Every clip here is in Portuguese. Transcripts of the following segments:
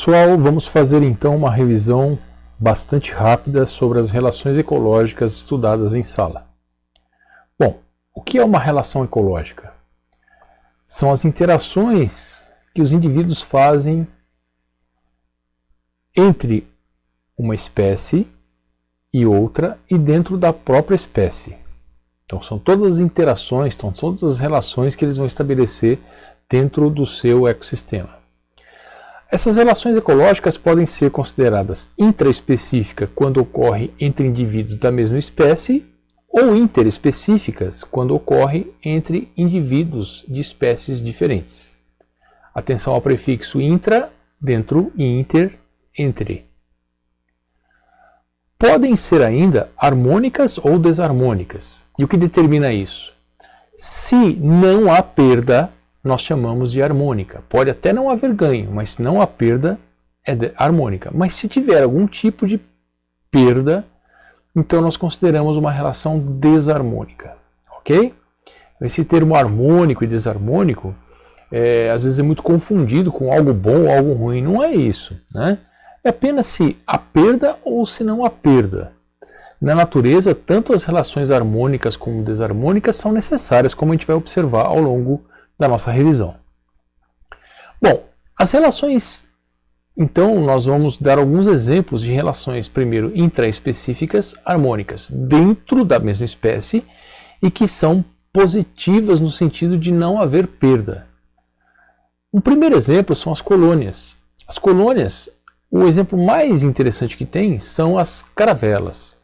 pessoal, vamos fazer então uma revisão bastante rápida sobre as relações ecológicas estudadas em sala. Bom, o que é uma relação ecológica? São as interações que os indivíduos fazem entre uma espécie e outra e dentro da própria espécie. Então são todas as interações, são todas as relações que eles vão estabelecer dentro do seu ecossistema. Essas relações ecológicas podem ser consideradas intraespecíficas quando ocorre entre indivíduos da mesma espécie ou interespecíficas quando ocorre entre indivíduos de espécies diferentes. Atenção ao prefixo intra, dentro, e inter, entre. Podem ser ainda harmônicas ou desarmônicas. E o que determina isso? Se não há perda, nós chamamos de harmônica. Pode até não haver ganho, mas se não há perda, é harmônica. Mas se tiver algum tipo de perda, então nós consideramos uma relação desarmônica. Ok? Esse termo harmônico e desarmônico, às vezes é muito confundido com algo bom ou algo ruim. Não é isso, né? É apenas se há perda ou se não há perda. Na natureza, tanto as relações harmônicas como desarmônicas são necessárias, como a gente vai observar ao longo da nossa revisão. Bom, as relações, então nós vamos dar alguns exemplos de relações, primeiro, intraespecíficas harmônicas dentro da mesma espécie e que são positivas no sentido de não haver perda. O primeiro exemplo são as colônias. As colônias, o exemplo mais interessante que tem são as caravelas,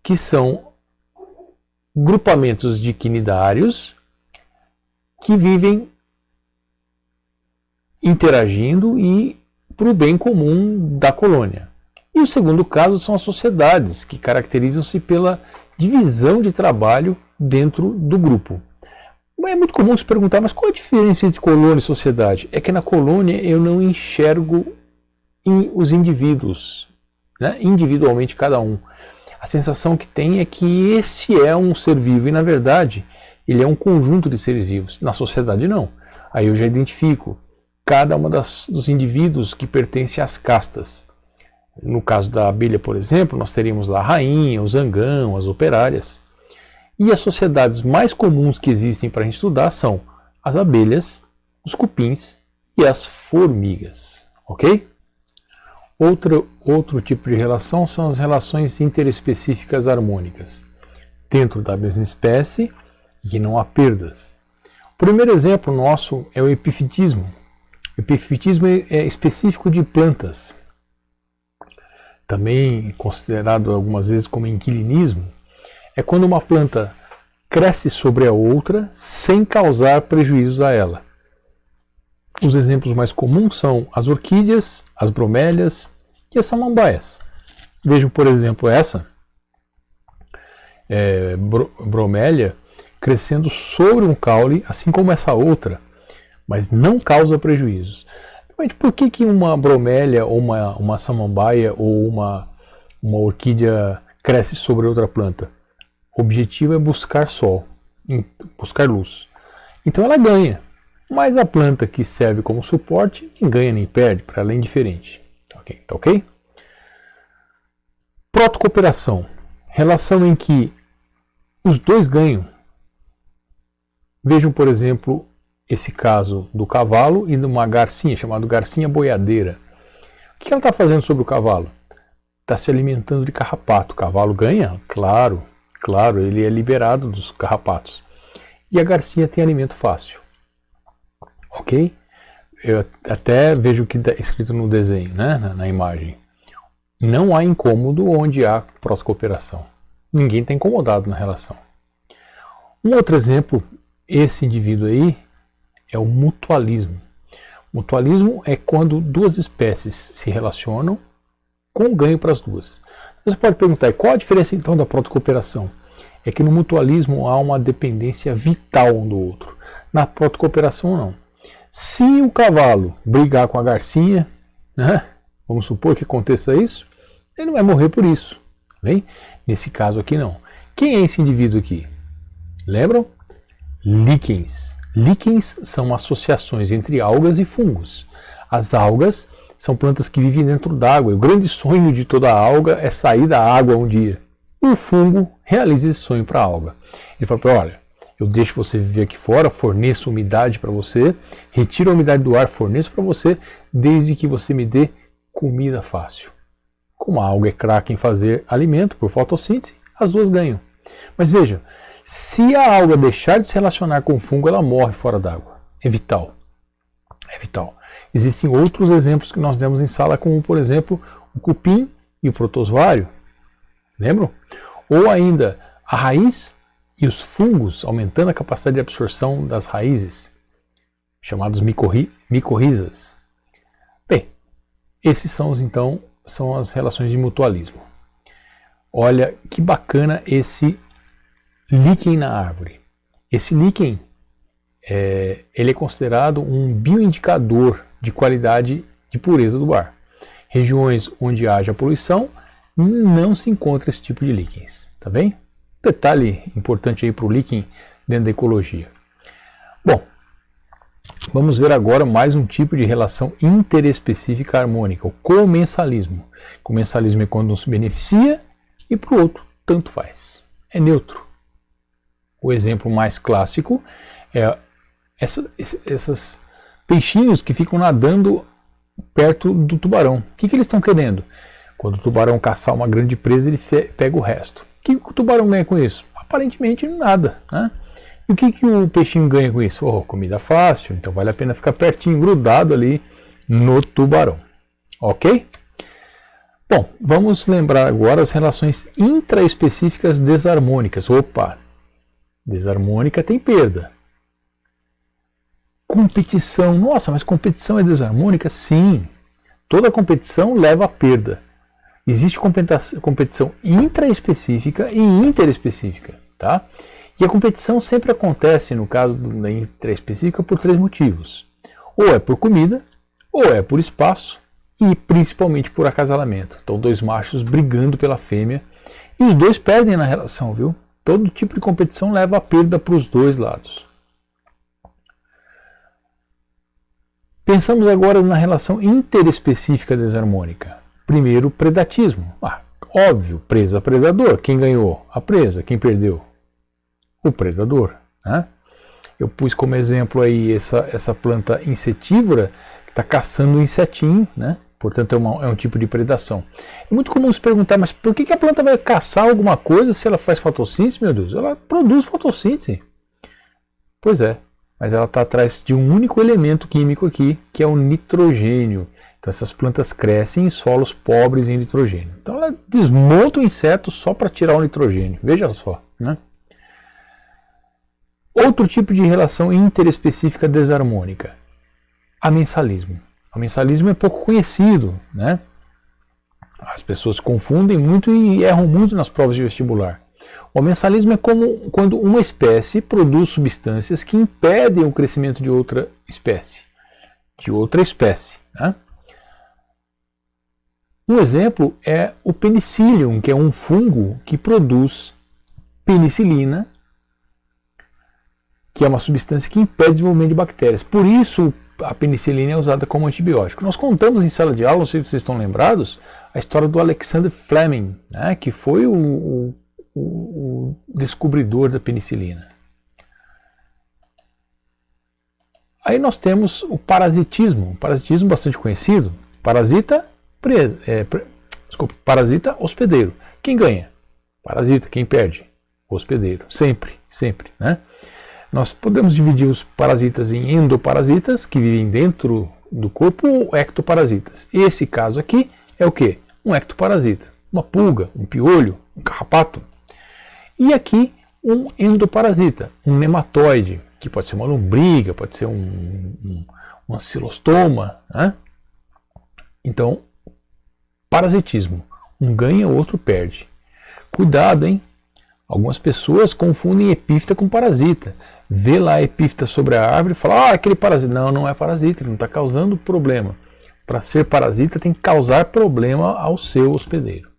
que são grupamentos de quinidários que vivem interagindo e para o bem comum da colônia. E o segundo caso são as sociedades, que caracterizam-se pela divisão de trabalho dentro do grupo. É muito comum se perguntar, mas qual a diferença entre colônia e sociedade? É que na colônia eu não enxergo os indivíduos, né? Individualmente cada um. A sensação que tem é que esse é um ser vivo e, na verdade, ele é um conjunto de seres vivos. Na sociedade, não. Aí eu já identifico cada uma dos indivíduos que pertencem às castas. No caso da abelha, por exemplo, nós teríamos lá a rainha, o zangão, as operárias. E as sociedades mais comuns que existem para a gente estudar são as abelhas, os cupins e as formigas. Ok? Outro tipo de relação são as relações interespecíficas harmônicas. Dentro da mesma espécie, e que não há perdas. O primeiro exemplo nosso é o epifitismo. O epifitismo é específico de plantas, também considerado algumas vezes como inquilinismo. É quando uma planta cresce sobre a outra sem causar prejuízos a ela. Os exemplos mais comuns são as orquídeas, as bromélias e as samambaias. Vejam, por exemplo, essa bromélia crescendo sobre um caule, assim como essa outra, mas não causa prejuízos. Mas por que uma bromélia, ou uma samambaia, ou uma orquídea cresce sobre outra planta? O objetivo é buscar sol, buscar luz. Então ela ganha, mas a planta que serve como suporte, nem ganha nem perde, para ela é indiferente. Ok? Tá ok? Protocooperação, relação em que os dois ganham. Vejam, por exemplo, esse caso do cavalo e de uma garcinha, chamada garcinha boiadeira. O que ela está fazendo sobre o cavalo? Está se alimentando de carrapato. O cavalo ganha? Claro, ele é liberado dos carrapatos. E a garcinha tem alimento fácil. Ok? Eu até vejo o que está escrito no desenho, né? na imagem. Não há incômodo onde há protocooperação. Ninguém está incomodado na relação. Um outro exemplo, esse indivíduo aí, é o mutualismo. Mutualismo é quando duas espécies se relacionam com ganho para as duas. Você pode perguntar, qual a diferença então da protocooperação? É que no mutualismo há uma dependência vital um do outro. Na protocooperação não. Se o cavalo brigar com a garcinha, né, vamos supor que aconteça isso, ele não vai morrer por isso. Bem? Nesse caso aqui não. Quem é esse indivíduo aqui? Lembram? Líquens. Líquens são associações entre algas e fungos. As algas são plantas que vivem dentro d'água. O grande sonho de toda a alga é sair da água um dia. O fungo realiza esse sonho para a alga. Ele fala: olha, eu deixo você viver aqui fora, forneço umidade para você, retiro a umidade do ar, forneço para você, desde que você me dê comida fácil. Como a alga é craque em fazer alimento por fotossíntese, as duas ganham. Mas veja, se a alga deixar de se relacionar com o fungo, ela morre fora d'água. É vital. É vital. Existem outros exemplos que nós demos em sala, como por exemplo o cupim e o protozoário. Lembram? Ou ainda a raiz e os fungos, aumentando a capacidade de absorção das raízes, chamados micorrizas. Bem, esses são as relações de mutualismo. Olha que bacana esse líquen na árvore. Esse líquen ele é considerado um bioindicador de qualidade de pureza do ar. Regiões onde haja poluição não se encontra esse tipo de líquens, tá bem? Detalhe importante aí para o líquen dentro da ecologia. Bom, vamos ver agora mais um tipo de relação interespecífica harmônica, o comensalismo. Comensalismo é quando um se beneficia e para o outro tanto faz, é neutro. O exemplo mais clássico é esses peixinhos que ficam nadando perto do tubarão. O que eles estão querendo? Quando o tubarão caçar uma grande presa, ele pega o resto. O que o tubarão ganha com isso? Aparentemente nada, né? E o que o peixinho ganha com isso? Comida fácil, então vale a pena ficar pertinho, grudado ali no tubarão. Ok? Bom, vamos lembrar agora as relações intraespecíficas desarmônicas. Opa! Desarmônica tem perda. Competição. Nossa, mas competição é desarmônica? Sim. Toda competição leva a perda. Existe competição intraespecífica e interespecífica, tá? E a competição sempre acontece, no caso da intraespecífica, por 3 motivos. Ou é por comida, ou é por espaço, e principalmente por acasalamento. Então, 2 machos brigando pela fêmea, e os 2 perdem na relação, viu? Todo tipo de competição leva a perda para os 2 lados. Pensamos agora na relação interespecífica desarmônica. Primeiro, predatismo. Óbvio, presa-predador. Quem ganhou? A presa. Quem perdeu? O predador. Né? Eu pus como exemplo aí essa planta insetívora que está caçando um insetinho, né? Portanto, é um tipo de predação. É muito comum se perguntar, mas por que a planta vai caçar alguma coisa se ela faz fotossíntese, meu Deus? Ela produz fotossíntese. Pois é, mas ela está atrás de um único elemento químico aqui, que é o nitrogênio. Então essas plantas crescem em solos pobres em nitrogênio. Então ela desmonta o inseto só para tirar o nitrogênio. Veja só, né? Outro tipo de relação interespecífica desarmônica, amensalismo. O amensalismo é pouco conhecido, né? As pessoas confundem muito e erram muito nas provas de vestibular. O amensalismo é como quando uma espécie produz substâncias que impedem o crescimento de outra espécie. Né? Um exemplo é o penicillium, que é um fungo que produz penicilina, que é uma substância que impede o desenvolvimento de bactérias. Por isso, a penicilina é usada como antibiótico. Nós contamos em sala de aula, não sei se vocês estão lembrados, a história do Alexander Fleming, né, que foi o descobridor da penicilina. Aí nós temos o parasitismo, bastante conhecido. Parasita, parasita, hospedeiro. Quem ganha? Parasita. Quem perde? Hospedeiro. Sempre, né? Nós podemos dividir os parasitas em endoparasitas, que vivem dentro do corpo, ou ectoparasitas. Esse caso aqui é o quê? Um ectoparasita. Uma pulga, um piolho, um carrapato. E aqui um endoparasita, um nematóide, que pode ser uma lombriga, pode ser um ancilostoma. Né? Então, parasitismo. Um ganha, o outro perde. Cuidado, hein? Algumas pessoas confundem epífita com parasita. Vê lá a epífita sobre a árvore e fala, aquele parasita. Não, não é parasita, ele não está causando problema. Para ser parasita tem que causar problema ao seu hospedeiro.